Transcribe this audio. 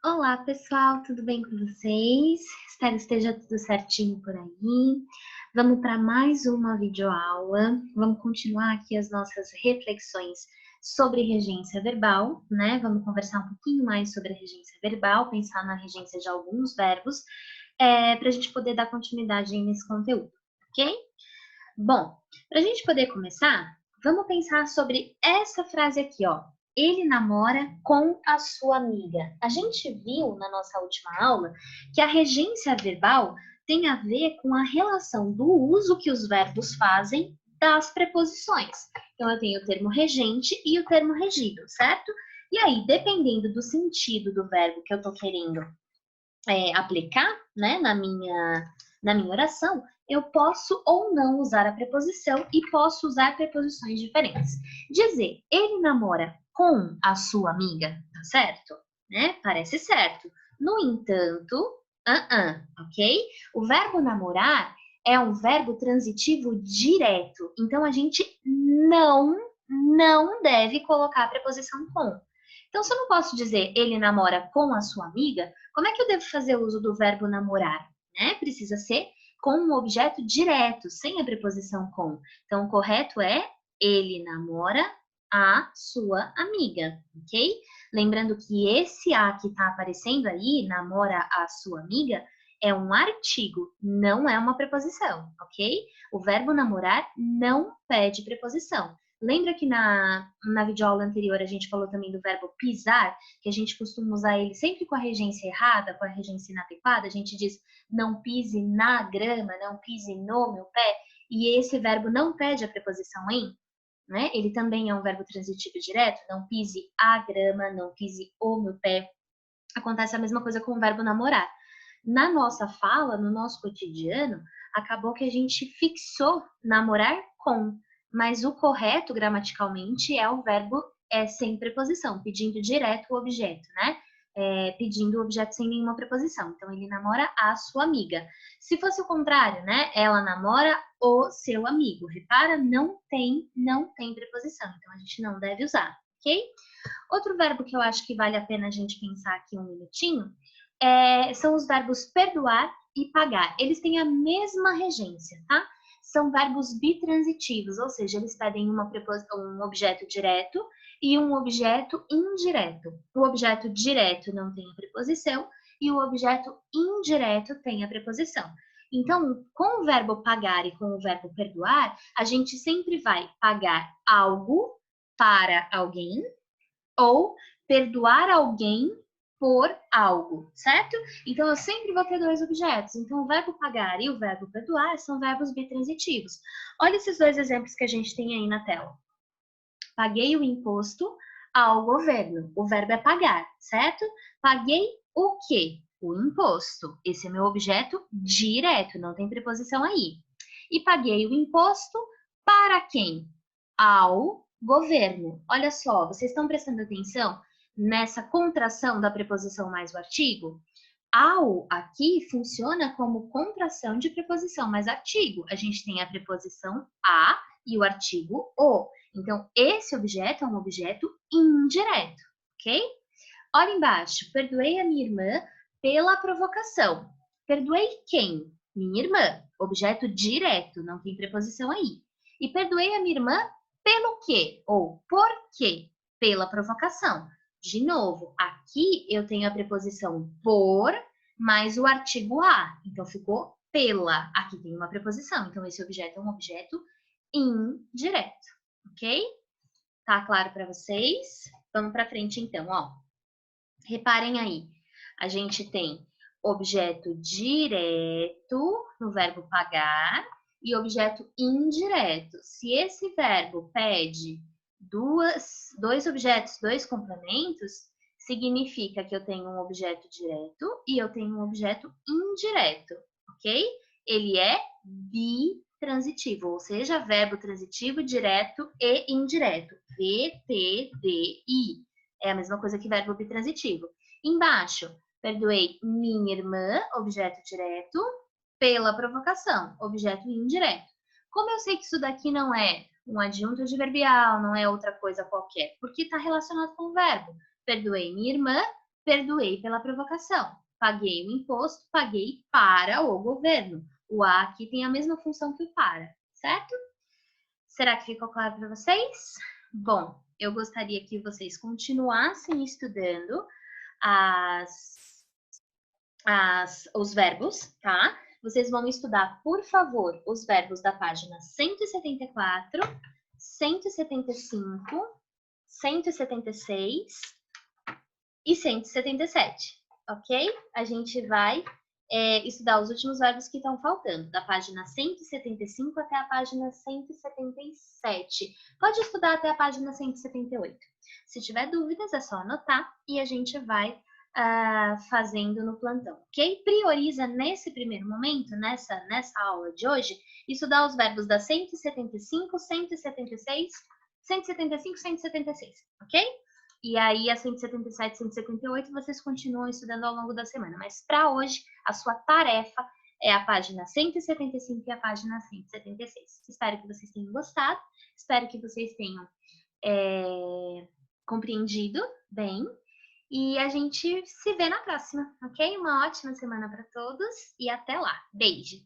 Olá, pessoal, tudo bem com vocês? Espero que esteja tudo certinho por aí. Vamos para mais uma videoaula. Vamos continuar aqui as nossas reflexões sobre regência verbal, né? Vamos conversar um pouquinho mais sobre a regência verbal, pensar na regência de alguns verbos, para a gente poder dar continuidade aí nesse conteúdo, ok? Bom, para a gente poder começar, vamos pensar sobre essa frase aqui, ó. Ele namora com a sua amiga. A gente viu na nossa última aula que a regência verbal tem a ver com a relação do uso que os verbos fazem das preposições. Então, eu tenho o termo regente e o termo regido, certo? E aí, dependendo do sentido do verbo que eu estou querendo aplicar, né, na minha oração, eu posso ou não usar a preposição e posso usar preposições diferentes. Dizer, ele namora com a sua amiga, tá certo? Né? Parece certo. No entanto, ok? O verbo namorar é um verbo transitivo direto. Então, a gente não deve colocar a preposição com. Então, se eu não posso dizer ele namora com a sua amiga, como é que eu devo fazer uso do verbo namorar? Né? Precisa ser com um objeto direto, sem a preposição com. Então, o correto é ele namora a sua amiga, ok? Lembrando que esse a que está aparecendo aí, namora a sua amiga, é um artigo, não é uma preposição, ok? O verbo namorar não pede preposição. Lembra que na videoaula anterior a gente falou também do verbo pisar, que a gente costuma usar ele sempre com a regência errada, com a regência inadequada? A gente diz não pise na grama, não pise no meu pé, e esse verbo não pede a preposição em, né? Ele também é um verbo transitivo direto, não pise a grama, não pise o meu pé. Acontece a mesma coisa com o verbo namorar. Na nossa fala, no nosso cotidiano, acabou que a gente fixou namorar com, mas o correto gramaticalmente é o verbo sem preposição, pedindo direto o objeto, né? Pedindo o objeto sem nenhuma preposição. Então, ele namora a sua amiga. Se fosse o contrário, né? Ela namora o seu amigo. Repara, não tem preposição. Então, a gente não deve usar, ok? Outro verbo que eu acho que vale a pena a gente pensar aqui um minutinho são os verbos perdoar e pagar. Eles têm a mesma regência, tá? São verbos bitransitivos, ou seja, eles pedem um objeto direto e um objeto indireto. O objeto direto não tem a preposição e o objeto indireto tem a preposição. Então, com o verbo pagar e com o verbo perdoar, a gente sempre vai pagar algo para alguém ou perdoar alguém por algo, certo? Então, eu sempre vou ter dois objetos. Então, o verbo pagar e o verbo perdoar são verbos bitransitivos. Olha esses dois exemplos que a gente tem aí na tela. Paguei o imposto ao governo. O verbo é pagar, certo? Paguei o quê? O imposto. Esse é meu objeto direto, não tem preposição aí. E paguei o imposto para quem? Ao governo. Olha só, vocês estão prestando atenção nessa contração da preposição mais o artigo? Ao aqui funciona como contração de preposição mais artigo. A gente tem a preposição a e o artigo o. Então, esse objeto é um objeto indireto, ok? Olha embaixo, perdoei a minha irmã pela provocação. Perdoei quem? Minha irmã. Objeto direto, não tem preposição aí. E perdoei a minha irmã pelo quê? Ou por quê? Pela provocação. De novo, aqui eu tenho a preposição por mais o artigo a. Então, ficou pela. Aqui tem uma preposição. Então, esse objeto é um objeto indireto, ok? Tá claro para vocês? Vamos para frente, então, ó. Reparem aí, a gente tem objeto direto no verbo pagar e objeto indireto. Se esse verbo pede dois objetos, dois complementos, significa que eu tenho um objeto direto e eu tenho um objeto indireto, ok? Ele é bitransitivo, ou seja, verbo transitivo direto e indireto. VTDI. É a mesma coisa que verbo bitransitivo. Embaixo, perdoei minha irmã, objeto direto, pela provocação, objeto indireto. Como eu sei que isso daqui não é um adjunto adverbial, não é outra coisa qualquer? Porque está relacionado com o verbo. Perdoei minha irmã perdoei pela provocação. Paguei o imposto, paguei para o governo. O a aqui tem a mesma função que o para, certo? Será que ficou claro para vocês? Bom, eu gostaria que vocês continuassem estudando os verbos, tá? Vocês vão estudar, por favor, os verbos da página 174, 175, 176 e 177, ok? A gente vai estudar os últimos verbos que estão faltando, da página 175 até a página 177. Pode estudar até a página 178. Se tiver dúvidas, é só anotar e a gente vai fazendo no plantão, ok? Prioriza nesse primeiro momento, nessa aula de hoje, estudar os verbos da 175, 176, 175, 176, ok? E aí, a 177, 178, vocês continuam estudando ao longo da semana. Mas para hoje, a sua tarefa é a página 175 e a página 176. Espero que vocês tenham gostado. Espero que vocês tenham compreendido bem. E a gente se vê na próxima, ok? Uma ótima semana para todos e até lá. Beijo!